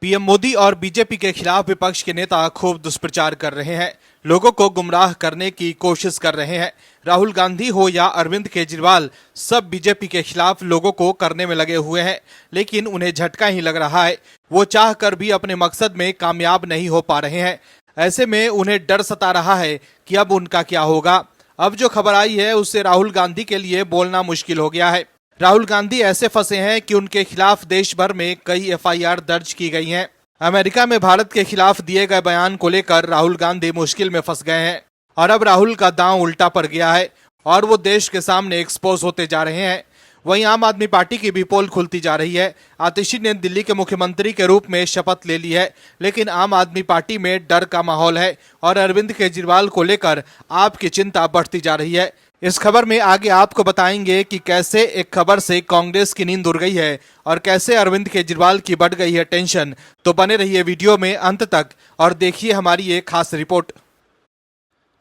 PM Modi और BJP के खिलाफ विपक्ष के नेता खूब दुष्प्रचार कर रहे हैं, लोगों को गुमराह करने की कोशिश कर रहे हैं। राहुल गांधी हो या अरविंद केजरीवाल, सब बीजेपी के खिलाफ लोगों को करने में लगे हुए हैं, लेकिन उन्हें झटका ही लग रहा है। वो चाह कर भी अपने मकसद में कामयाब नहीं हो पा रहे हैं। ऐसे में उन्हें डर सता रहा है कि अब उनका क्या होगा। अब जो खबर आई है उससे राहुल गांधी के लिए बोलना मुश्किल हो गया है। राहुल गांधी ऐसे फंसे हैं कि उनके खिलाफ देश भर में कई एफआईआर दर्ज की गई हैं। अमेरिका में भारत के खिलाफ दिए गए बयान को लेकर राहुल गांधी मुश्किल में फंस गए हैं और अब राहुल का दांव उल्टा पड़ गया है और वो देश के सामने एक्सपोज होते जा रहे हैं। वहीं आम आदमी पार्टी की भी पोल खुलती जा रही है। आतिशी ने दिल्ली के मुख्यमंत्री के रूप में शपथ ले ली है, लेकिन आम आदमी पार्टी में डर का माहौल है और अरविंद केजरीवाल को लेकर आपकी चिंता बढ़ती जा रही है। इस खबर में आगे आपको बताएंगे कि कैसे एक खबर से कांग्रेस की नींद उड़ गई है और कैसे अरविंद केजरीवाल की बढ़ गई है टेंशन। तो बने रहिए वीडियो में अंत तक और देखिए हमारी ये खास रिपोर्ट।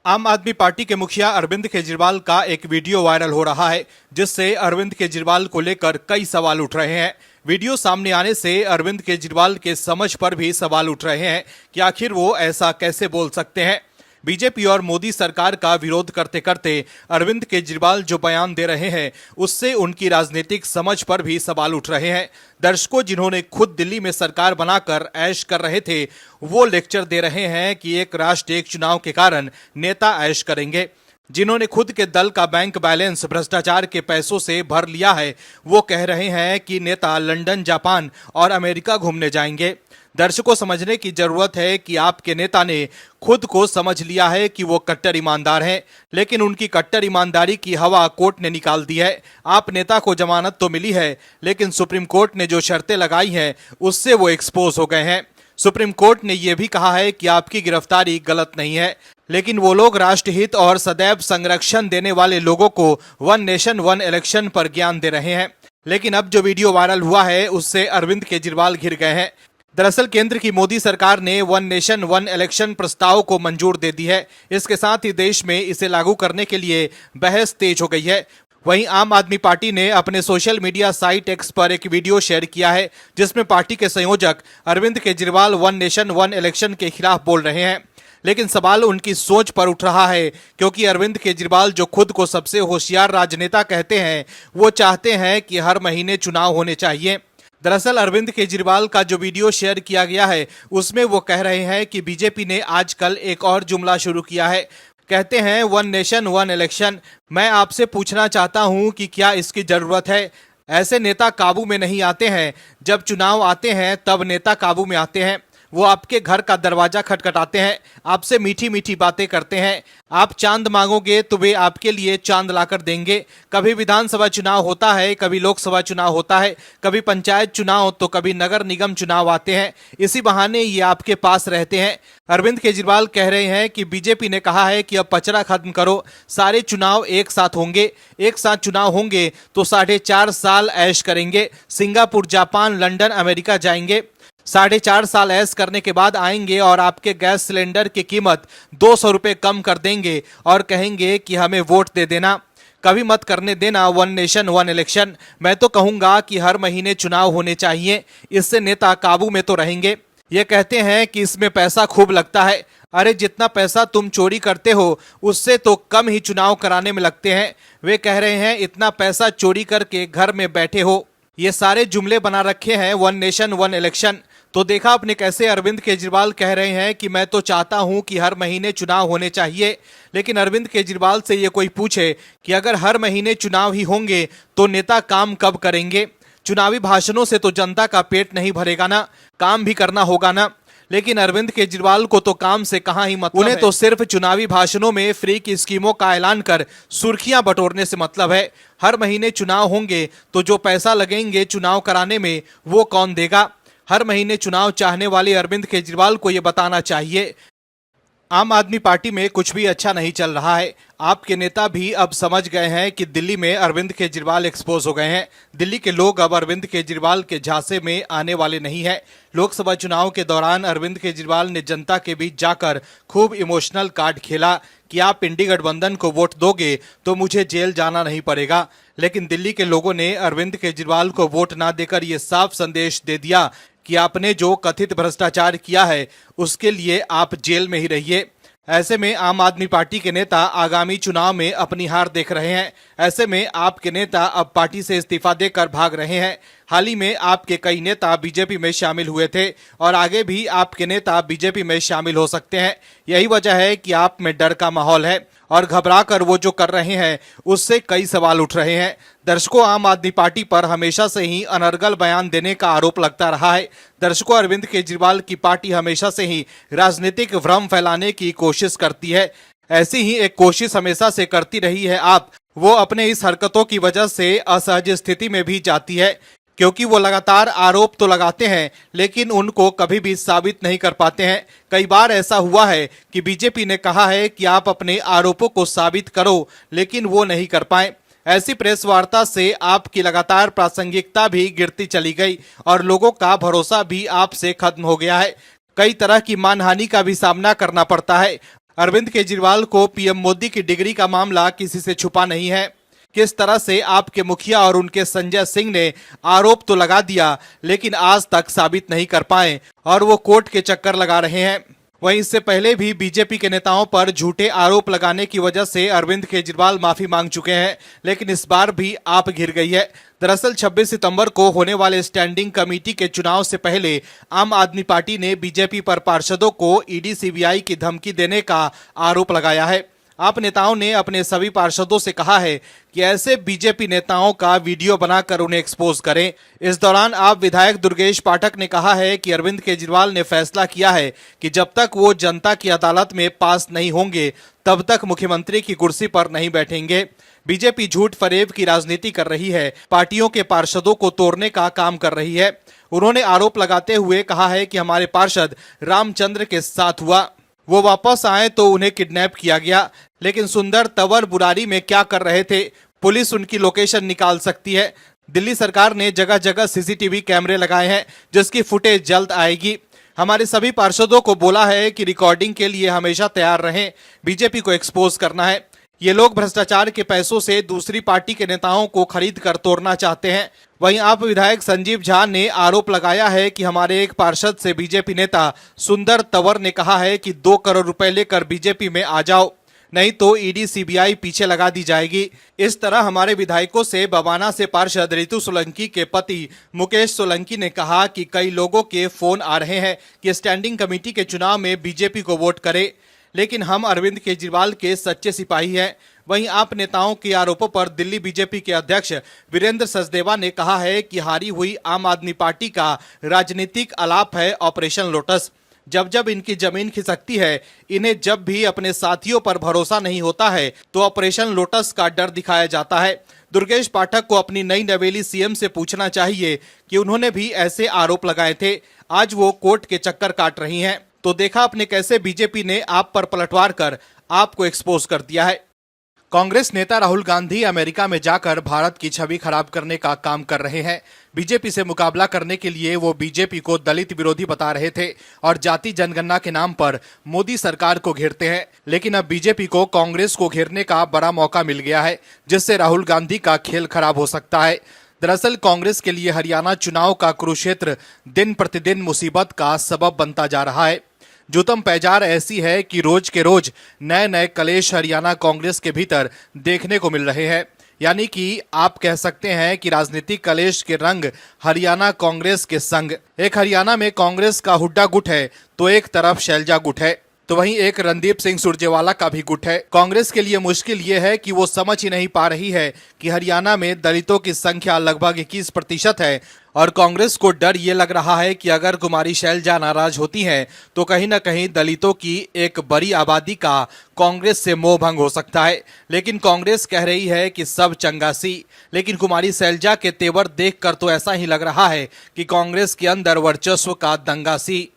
आम आदमी पार्टी के मुखिया अरविंद केजरीवाल का एक वीडियो वायरल हो रहा है, जिससे अरविंद केजरीवाल को लेकर कई सवाल उठ रहे हैं। वीडियो सामने आने से अरविंद केजरीवाल के समझ पर भी सवाल उठ रहे हैं कि आखिर वो ऐसा कैसे बोल सकते हैं। बीजेपी और मोदी सरकार का विरोध करते करते अरविंद केजरीवाल जो बयान दे रहे हैं उससे उनकी राजनीतिक समझ पर भी सवाल उठ रहे हैं। दर्शकों, जिन्होंने खुद दिल्ली में सरकार बनाकर ऐश कर रहे थे, वो लेक्चर दे रहे हैं कि एक राष्ट्र एक चुनाव के कारण नेता ऐश करेंगे। जिन्होंने खुद के दल का बैंक बैलेंस भ्रष्टाचार के पैसों से भर लिया है, वो कह रहे हैं कि नेता लंदन, जापान और अमेरिका घूमने जाएंगे। दर्शकों, समझने की जरूरत है कि आपके नेता ने खुद को समझ लिया है कि वो कट्टर ईमानदार हैं, लेकिन उनकी कट्टर ईमानदारी की हवा कोर्ट ने निकाल दी है। आप नेता को जमानत तो मिली है, लेकिन सुप्रीम कोर्ट ने जो शर्तें लगाई हैं उससे वो एक्सपोज हो गए हैं। सुप्रीम कोर्ट ने यह भी कहा है कि आपकी गिरफ्तारी गलत नहीं है, लेकिन वो लोग राष्ट्रहित और सदैव संरक्षण देने वाले लोगों को वन नेशन वन इलेक्शन पर ज्ञान दे रहे हैं। लेकिन अब जो वीडियो वायरल हुआ है उससे अरविंद केजरीवाल घिर गए हैं। दरअसल केंद्र की मोदी सरकार ने वन नेशन वन इलेक्शन प्रस्ताव को मंजूर दे दी है। इसके साथ ही देश में इसे लागू करने के लिए बहस तेज हो गई है। वहीं आम आदमी पार्टी ने अपने सोशल मीडिया साइट एक्स पर एक वीडियो शेयर किया है, जिसमें पार्टी के संयोजक Arvind Kejriwal one nation one election के खिलाफ बोल रहे हैं। लेकिन सवाल उनकी सोच पर उठ रहा है, क्योंकि अरविंद केजरीवाल जो खुद को सबसे होशियार राजनेता कहते हैं, वो चाहते हैं कि हर महीने चुनाव होने चाहिए। दरअसल अरविंद केजरीवाल का जो वीडियो शेयर किया गया है उसमें वो कह रहे हैं कि बीजेपी ने आजकल एक और जुमला शुरू किया है। कहते हैं वन नेशन वन इलेक्शन। मैं आपसे पूछना चाहता हूं कि क्या इसकी जरूरत है? ऐसे नेता काबू में नहीं आते हैं। जब चुनाव आते हैं तब नेता काबू में आते हैं। वो आपके घर का दरवाजा खटखटाते हैं, आपसे मीठी मीठी बातें करते हैं। आप चांद मांगोगे तो वे आपके लिए चांद लाकर देंगे। कभी विधानसभा चुनाव होता है, कभी लोकसभा चुनाव होता है, कभी पंचायत चुनाव तो कभी नगर निगम चुनाव आते हैं। इसी बहाने ये आपके पास रहते हैं। अरविंद केजरीवाल कह रहे हैं कि बीजेपी ने कहा है कि अब पचड़ा खत्म करो, सारे चुनाव एक साथ होंगे। एक साथ चुनाव होंगे तो 4.5 साल ऐश करेंगे, सिंगापुर, जापान, लंदन, अमेरिका जाएंगे। 4.5 साल ऐश करने के बाद आएंगे और आपके गैस सिलेंडर की कीमत 200 रुपये कम कर देंगे और कहेंगे कि हमें वोट दे देना। कभी मत करने देना वन नेशन वन इलेक्शन। मैं तो कहूंगा कि हर महीने चुनाव होने चाहिए, इससे नेता काबू में तो रहेंगे। ये कहते हैं कि इसमें पैसा खूब लगता है। अरे जितना पैसा तुम चोरी करते हो उससे तो कम ही चुनाव कराने में लगते हैं। वे कह रहे हैं इतना पैसा चोरी करके घर में बैठे हो। ये सारे जुमले बना रखे हैं वन नेशन वन इलेक्शन। तो देखा आपने कैसे अरविंद केजरीवाल कह रहे हैं कि मैं तो चाहता हूं कि हर महीने चुनाव होने चाहिए। लेकिन अरविंद केजरीवाल से ये कोई पूछे कि अगर हर महीने चुनाव ही होंगे तो नेता काम कब करेंगे? चुनावी भाषणों से तो जनता का पेट नहीं भरेगा ना, काम भी करना होगा ना। लेकिन अरविंद केजरीवाल को तो काम से कहां ही मतलब उन्हें तो सिर्फ चुनावी भाषणों में फ्री की स्कीमों का ऐलान कर सुर्खियां बटोरने से मतलब है। हर महीने चुनाव होंगे तो जो पैसा लगेंगे चुनाव कराने में वो कौन देगा? हर महीने चुनाव चाहने वाले अरविंद केजरीवाल को यह बताना चाहिए। आम आदमी पार्टी में कुछ भी अच्छा नहीं चल रहा है। आपके नेता भी अब समझ गए हैं कि दिल्ली में अरविंद केजरीवाल एक्सपोज हो गए हैं। दिल्ली के लोग अब अरविंद केजरीवाल के झांसे में आने वाले नहीं हैं। लोकसभा चुनाव के दौरान अरविंद केजरीवाल ने जनता के बीच जाकर खूब इमोशनल कार्ड खेला कि आप इंडी गठबंधन को वोट दोगे तो मुझे जेल जाना नहीं पड़ेगा। लेकिन दिल्ली के लोगों ने अरविंद केजरीवाल को वोट ना देकर ये साफ संदेश दे दिया कि आपने जो कथित भ्रष्टाचार किया है उसके लिए आप जेल में ही रहिए। ऐसे में आम आदमी पार्टी के नेता आगामी चुनाव में अपनी हार देख रहे हैं। ऐसे में आपके नेता अब पार्टी से इस्तीफा देकर भाग रहे हैं। हाल ही में आपके कई नेता बीजेपी में शामिल हुए थे और आगे भी आपके नेता बीजेपी में शामिल हो सकते हैं। यही वजह है कि आप में डर का माहौल है और घबरा कर वो जो कर रहे हैं उससे कई सवाल उठ रहे हैं। दर्शकों, आम आदमी पार्टी पर हमेशा से ही अनर्गल बयान देने का आरोप लगता रहा है। दर्शकों, अरविंद केजरीवाल की पार्टी हमेशा से ही राजनीतिक भ्रम फैलाने की कोशिश करती है। ऐसी ही एक कोशिश हमेशा से करती रही है आप। वो अपने इस हरकतों की वजह से असहज स्थिति में भी जाती है, क्योंकि वो लगातार आरोप तो लगाते हैं लेकिन उनको कभी भी साबित नहीं कर पाते हैं। कई बार ऐसा हुआ है कि बीजेपी ने कहा है कि आप अपने आरोपों को साबित करो, लेकिन वो नहीं कर पाए। ऐसी प्रेस वार्ता से आपकी लगातार प्रासंगिकता भी गिरती चली गई और लोगों का भरोसा भी आपसे खत्म हो गया है। कई तरह की मानहानि का भी सामना करना पड़ता है। अरविंद केजरीवाल को पीएम मोदी की डिग्री का मामला किसी से छुपा नहीं है। किस तरह से आपके मुखिया और उनके संजय सिंह ने आरोप तो लगा दिया लेकिन आज तक साबित नहीं कर पाए और वो कोर्ट के चक्कर लगा रहे हैं। वहीं इससे पहले भी बीजेपी के नेताओं पर झूठे आरोप लगाने की वजह से अरविंद केजरीवाल माफी मांग चुके हैं, लेकिन इस बार भी आप घिर गई है। दरअसल 26 सितंबर को होने वाले स्टैंडिंग कमेटी के चुनाव से पहले आम आदमी पार्टी ने बीजेपी पर पार्षदों को ईडी सीबीआई की धमकी देने का आरोप लगाया है। आप नेताओं ने अपने सभी पार्षदों से कहा है कि ऐसे बीजेपी नेताओं का वीडियो बनाकर उन्हें एक्सपोज करें। इस दौरान आप विधायक दुर्गेश पाठक ने कहा है कि अरविंद केजरीवाल ने फैसला किया है कि जब तक वो जनता की अदालत में पास नहीं होंगे तब तक मुख्यमंत्री की कुर्सी पर नहीं बैठेंगे। बीजेपी झूठ फरेब की राजनीति कर रही है, पार्टियों के पार्षदों को तोड़ने का काम कर रही है। उन्होंने आरोप लगाते हुए कहा है कि हमारे पार्षद रामचंद्र के साथ हुआ, वो वापस आए तो उन्हें किडनैप किया गया, लेकिन सुंदर तंवर बुरारी में क्या कर रहे थे पुलिस उनकी लोकेशन निकाल सकती है। दिल्ली सरकार ने जगह जगह सीसीटीवी कैमरे लगाए हैं जिसकी फुटेज जल्द आएगी। हमारे सभी पार्षदों को बोला है कि रिकॉर्डिंग के लिए हमेशा तैयार रहें, बीजेपी को एक्सपोज करना है। ये लोग भ्रष्टाचार के पैसों से दूसरी पार्टी के नेताओं को खरीद कर तोड़ना चाहते हैं। वहीं आप विधायक संजीव झा ने आरोप लगाया है कि हमारे एक पार्षद से बीजेपी नेता सुंदर तंवर ने कहा है कि 2 करोड़ रुपए लेकर बीजेपी में आ जाओ, नहीं तो ईडी सीबीआई पीछे लगा दी जाएगी। इस तरह हमारे विधायकों से बवाना से पार्षद रितु सोलंकी के पति मुकेश सोलंकी ने कहा कि कई लोगों के फोन आ रहे हैं कि स्टैंडिंग कमेटी के चुनाव में बीजेपी को वोट करे, लेकिन हम अरविंद केजरीवाल के सच्चे सिपाही हैं। वहीं आप नेताओं के आरोपों पर दिल्ली बीजेपी के अध्यक्ष वीरेंद्र सचदेवा ने कहा है कि हारी हुई आम आदमी पार्टी का राजनीतिक अलाप है ऑपरेशन लोटस। जब जब इनकी जमीन खिसकती है, इन्हें जब भी अपने साथियों पर भरोसा नहीं होता है तो ऑपरेशन लोटस का डर दिखाया जाता है। दुर्गेश पाठक को अपनी नई नवेली सीएम से पूछना चाहिए कि उन्होंने भी ऐसे आरोप लगाए थे। आज वो कोर्ट के चक्कर काट रही हैं। तो देखा आपने कैसे बीजेपी ने आप पर पलटवार कर आपको एक्सपोज कर दिया है। कांग्रेस नेता राहुल गांधी अमेरिका में जाकर भारत की छवि खराब करने का काम कर रहे हैं। बीजेपी से मुकाबला करने के लिए वो बीजेपी को दलित विरोधी बता रहे थे और जाति जनगणना के नाम पर मोदी सरकार को घेरते हैं, लेकिन अब बीजेपी को कांग्रेस को घेरने का बड़ा मौका मिल गया है, जिससे राहुल गांधी का खेल खराब हो सकता है। दरअसल कांग्रेस के लिए हरियाणा चुनाव का कुरुक्षेत्र दिन प्रतिदिन मुसीबत का सबब बनता जा रहा है। जुतम पैजार ऐसी है कि रोज के रोज नए नए कलेश हरियाणा कांग्रेस के भीतर देखने को मिल रहे हैं। यानी कि आप कह सकते हैं कि राजनीतिक कलेश के रंग हरियाणा कांग्रेस के संग। एक हरियाणा में कांग्रेस का हुड्डा गुट है तो एक तरफ शैलजा गुट है, तो वहीं एक रणदीप सिंह सुरजेवाला का भी गुट है। कांग्रेस के लिए मुश्किल ये है कि वो समझ ही नहीं पा रही है कि हरियाणा में दलितों की संख्या लगभग 21% है और कांग्रेस को डर ये लग रहा है कि अगर कुमारी शैलजा नाराज होती हैं तो कहीं न कहीं दलितों की एक बड़ी आबादी का कांग्रेस से मोह भंग हो सकता है। लेकिन कांग्रेस कह रही है कि सब चंगासी, लेकिन कुमारी शैलजा के तेवर देखकर तो ऐसा ही लग रहा है कि कांग्रेस के अंदर वर्चस्व का दंगासी।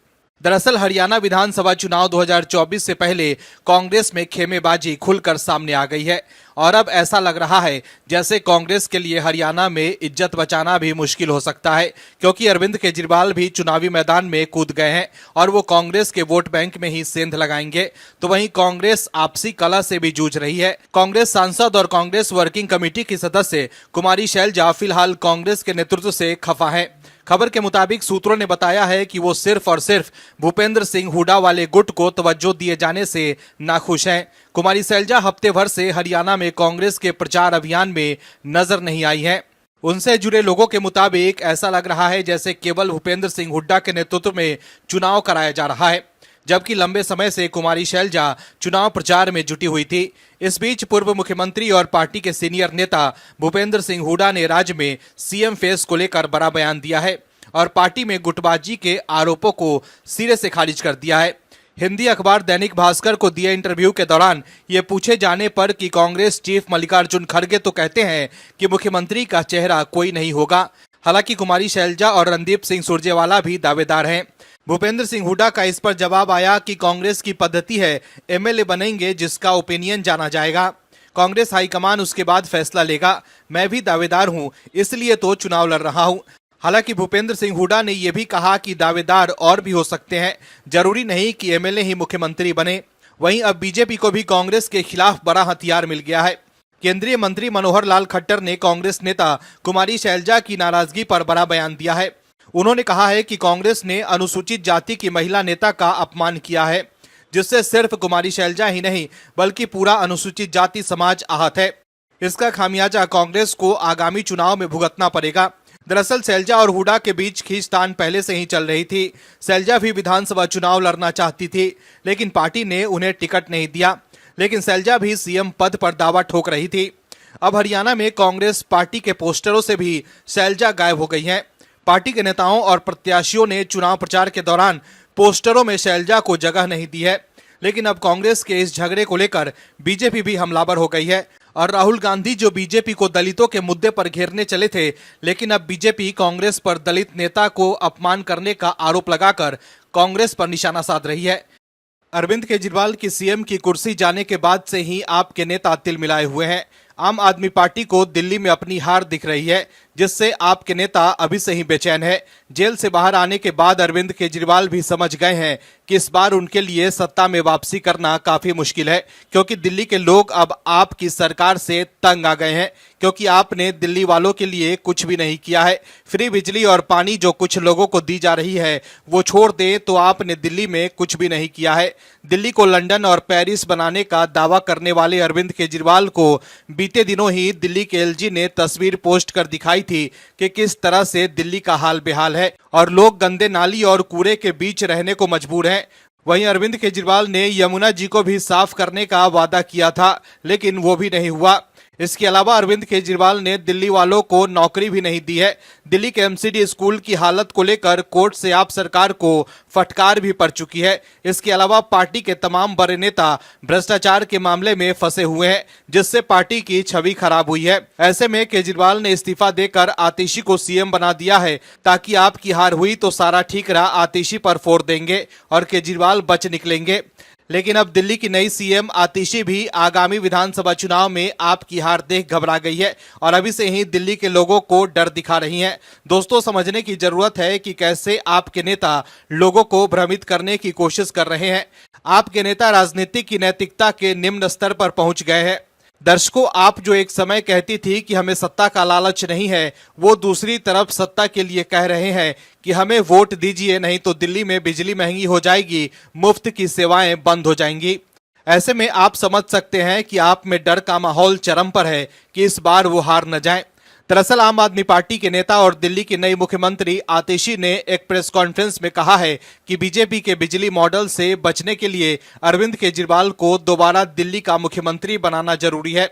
दरअसल हरियाणा विधानसभा चुनाव 2024 से पहले कांग्रेस में खेमेबाजी खुलकर सामने आ गई है और अब ऐसा लग रहा है जैसे कांग्रेस के लिए हरियाणा में इज्जत बचाना भी मुश्किल हो सकता है, क्योंकि अरविंद केजरीवाल भी चुनावी मैदान में कूद गए हैं और वो कांग्रेस के वोट बैंक में ही सेंध लगाएंगे। तो वहीं कांग्रेस आपसी कलह से भी जूझ रही है। कांग्रेस सांसद और कांग्रेस वर्किंग कमेटी की सदस्य कुमारी शैलजा फिलहाल कांग्रेस के नेतृत्व से खफा है। खबर के मुताबिक सूत्रों ने बताया है कि वो सिर्फ और सिर्फ भूपेंद्र सिंह हुड्डा वाले गुट को तवज्जो दिए जाने से नाखुश हैं। कुमारी शैलजा हफ्ते भर से हरियाणा में कांग्रेस के प्रचार अभियान में नजर नहीं आई हैं। उनसे जुड़े लोगों के मुताबिक ऐसा लग रहा है जैसे केवल भूपेंद्र सिंह हुड्डा के नेतृत्व में चुनाव कराया जा रहा है, जबकि लंबे समय से कुमारी शैलजा चुनाव प्रचार में जुटी हुई थी। इस बीच पूर्व मुख्यमंत्री और पार्टी के सीनियर नेता भूपेंद्र सिंह हुड्डा ने राज्य में सीएम फेस को लेकर बड़ा बयान दिया है और पार्टी में गुटबाजी के आरोपों को सिरे से खारिज कर दिया है। हिंदी अखबार दैनिक भास्कर को दिए इंटरव्यू के दौरान ये पूछे जाने पर कि कांग्रेस चीफ मल्लिकार्जुन खड़गे तो कहते हैं कि मुख्यमंत्री का चेहरा कोई नहीं होगा। हालांकि कुमारी शैलजा और रणदीप सिंह सुरजेवाला भी दावेदार हैं। भूपेंद्र सिंह हुड्डा का इस पर जवाब आया कि कांग्रेस की पद्धति है एमएलए बनेंगे जिसका ओपिनियन जाना जाएगा, कांग्रेस हाईकमान उसके बाद फैसला लेगा। मैं भी दावेदार हूं, इसलिए तो चुनाव लड़ रहा हूं। हालांकि भूपेंद्र सिंह हुड्डा ने यह भी कहा कि दावेदार और भी हो सकते हैं, जरूरी नहीं कि एमएलए ही मुख्यमंत्री बने। वहीं अब बीजेपी को भी कांग्रेस के खिलाफ बड़ा हथियार मिल गया है। केंद्रीय मंत्री मनोहर लाल खट्टर ने कांग्रेस नेता कुमारी शैलजा की नाराजगी पर बड़ा बयान दिया है। उन्होंने कहा है कि कांग्रेस ने अनुसूचित जाति की महिला नेता का अपमान किया है, जिससे सिर्फ कुमारी शैलजा ही नहीं बल्कि पूरा अनुसूचित जाति समाज आहत है। इसका खामियाजा कांग्रेस को आगामी चुनाव में भुगतना पड़ेगा। दरअसल शैलजा और हुड्डा के बीच खींचतान पहले से ही चल रही थी। शैलजा भी विधानसभा चुनाव लड़ना चाहती थी, लेकिन पार्टी ने उन्हें टिकट नहीं दिया। लेकिन शैलजा भी सीएम पद पर दावा ठोक रही थी। अब हरियाणा में कांग्रेस पार्टी के पोस्टरों से भी शैलजा गायब हो गई हैं। पार्टी के नेताओं और प्रत्याशियों ने चुनाव प्रचार के दौरान पोस्टरों में शैलजा को जगह नहीं दी है। लेकिन अब कांग्रेस के इस झगड़े को लेकर बीजेपी भी हमलावर हो गई है और राहुल गांधी जो बीजेपी को दलितों के मुद्दे पर घेरने चले थे, लेकिन अब बीजेपी कांग्रेस पर दलित नेता को अपमान करने का आरोप लगाकर कांग्रेस पर निशाना साध रही है। अरविंद केजरीवाल की सीएम की कुर्सी जाने के बाद से ही आप के नेता तिलमिलाए हुए हैं। आम आदमी पार्टी को दिल्ली में अपनी हार दिख रही है, जिससे आपके नेता अभी से ही बेचैन है। जेल से बाहर आने के बाद अरविंद केजरीवाल भी समझ गए हैं कि इस बार उनके लिए सत्ता में वापसी करना काफी मुश्किल है, क्योंकि दिल्ली के लोग अब आपकी सरकार से तंग आ गए हैं, क्योंकि आपने दिल्ली वालों के लिए कुछ भी नहीं किया है। फ्री बिजली और पानी जो कुछ लोगों को दी जा रही है वो छोड़ दे तो आपने दिल्ली में कुछ भी नहीं किया है। दिल्ली को लंदन और पेरिस बनाने का दावा करने वाले अरविंद केजरीवाल को बीते दिनों ही दिल्ली के एलजी ने तस्वीर पोस्ट कर दिखाई थी कि किस तरह से दिल्ली का हाल बेहाल है और लोग गंदे नाली और कूड़े के बीच रहने को मजबूर हैं। वहीं अरविंद केजरीवाल ने यमुना जी को भी साफ करने का वादा किया था, लेकिन वो भी नहीं हुआ। इसके अलावा अरविंद केजरीवाल ने दिल्ली वालों को नौकरी भी नहीं दी है। दिल्ली के एमसीडी स्कूल की हालत को लेकर कोर्ट से आप सरकार को फटकार भी पड़ चुकी है। इसके अलावा पार्टी के तमाम बड़े नेता भ्रष्टाचार के मामले में फंसे हुए हैं, जिससे पार्टी की छवि खराब हुई है। ऐसे में केजरीवाल ने इस्तीफा देकर आतिशी को सीएम बना दिया है, ताकि आपकी हार हुई तो सारा ठीकरा आतिशी पर फोड़ देंगे और केजरीवाल बच निकलेंगे। लेकिन अब दिल्ली की नई सीएम आतिशी भी आगामी विधानसभा चुनाव में आपकी हार देख घबरा गई है और अभी से ही दिल्ली के लोगों को डर दिखा रही हैं। दोस्तों, समझने की जरूरत है कि कैसे आपके नेता लोगों को भ्रमित करने की कोशिश कर रहे हैं। आपके नेता राजनीति की नैतिकता के निम्न स्तर पर पहुंच गए हैं। दर्शकों, आप जो एक समय कहती थी कि हमें सत्ता का लालच नहीं है, वो दूसरी तरफ सत्ता के लिए कह रहे हैं कि हमें वोट दीजिए, नहीं तो दिल्ली में बिजली महंगी हो जाएगी, मुफ्त की सेवाएं बंद हो जाएंगी। ऐसे में आप समझ सकते हैं कि आप में डर का माहौल चरम पर है कि इस बार वो हार न जाएं। दरअसल आम आदमी पार्टी के नेता और दिल्ली की नई मुख्यमंत्री आतिशी ने एक प्रेस कॉन्फ्रेंस में कहा है कि बीजेपी के बिजली मॉडल से बचने के लिए अरविंद केजरीवाल को दोबारा दिल्ली का मुख्यमंत्री बनाना जरूरी है।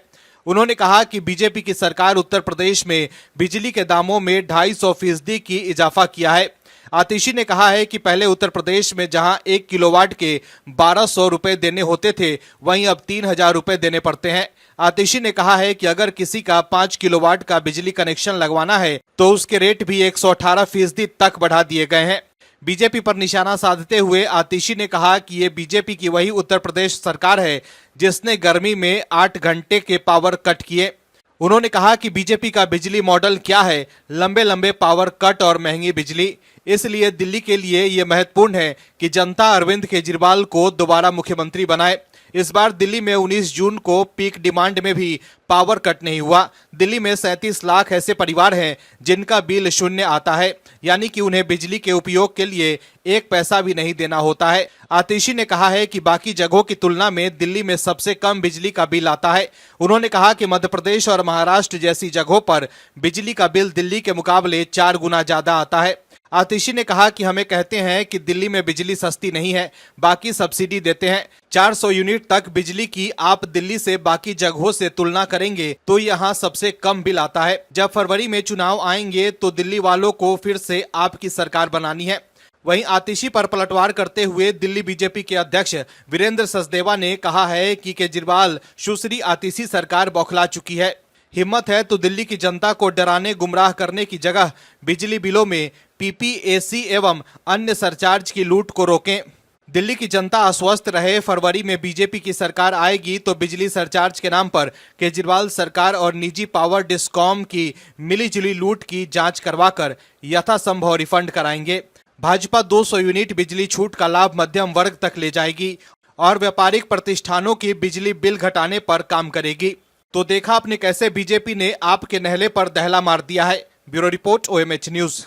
उन्होंने कहा कि बीजेपी की सरकार उत्तर प्रदेश में बिजली के दामों में 250% की इजाफा किया है। आतिशी ने कहा है कि पहले उत्तर प्रदेश में जहां 1 किलोवाट के 1200 रुपए देने होते थे, वहीं अब 3000 रुपए देने पड़ते हैं। आतिशी ने कहा है कि अगर किसी का 5 किलोवाट का बिजली कनेक्शन लगवाना है तो उसके रेट भी 118% तक बढ़ा दिए गए हैं। बीजेपी पर निशाना साधते हुए आतिशी ने कहा कि ये बीजेपी की वही उत्तर प्रदेश सरकार है जिसने गर्मी में 8 घंटे के पावर कट किए। उन्होंने कहा कि बीजेपी का बिजली मॉडल क्या है, लंबे लंबे पावर कट और महंगी बिजली। इसलिए दिल्ली के लिए ये महत्वपूर्ण है कि जनता अरविंद केजरीवाल को दोबारा मुख्यमंत्री बनाए। इस बार दिल्ली में 19 जून को पीक डिमांड में भी पावर कट नहीं हुआ। दिल्ली में 37 लाख ऐसे परिवार हैं जिनका बिल शून्य आता है, यानी कि उन्हें बिजली के उपयोग के लिए एक पैसा भी नहीं देना होता है। आतिशी ने कहा है कि बाकी जगहों की तुलना में दिल्ली में सबसे कम बिजली का बिल आता है। उन्होंने कहा कि मध्य प्रदेश और महाराष्ट्र जैसी जगहों पर बिजली का बिल दिल्ली के मुकाबले 4 गुना ज्यादा आता है। आतिशी ने कहा कि हमें कहते हैं कि दिल्ली में बिजली सस्ती नहीं है, बाकी सब्सिडी देते हैं। 400 यूनिट तक बिजली की आप दिल्ली से बाकी जगहों से तुलना करेंगे तो यहाँ सबसे कम बिल आता है। जब फरवरी में चुनाव आएंगे तो दिल्ली वालों को फिर से आपकी सरकार बनानी है। वहीं आतिशी पर पलटवार करते हुए दिल्ली बीजेपी के अध्यक्ष वीरेंद्र सचदेवा ने कहा है कि केजरीवाल सुश्री आतिशी सरकार बौखला चुकी है। हिम्मत है तो दिल्ली की जनता को डराने गुमराह करने की जगह बिजली बिलों में पीपीएसी एवं अन्य सरचार्ज की लूट को रोकें। दिल्ली की जनता आश्वस्त रहे। फरवरी में बीजेपी की सरकार आएगी तो बिजली सरचार्ज के नाम पर केजरीवाल सरकार और निजी पावर डिस्कॉम की मिलीजुली लूट की जांच करवाकर यथासंभव रिफंड कराएंगे। भाजपा 200 यूनिट बिजली छूट का लाभ मध्यम वर्ग तक ले जाएगी और व्यापारिक प्रतिष्ठानों की बिजली बिल घटाने पर काम करेगी। तो देखा आपने कैसे बीजेपी ने आपके नहले पर दहला मार दिया है। Bureau report OMH news.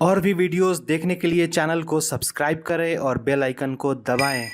और भी वीडियोस देखने के लिए चैनल को सब्सक्राइब करें और बेल आइकन को दबाएं।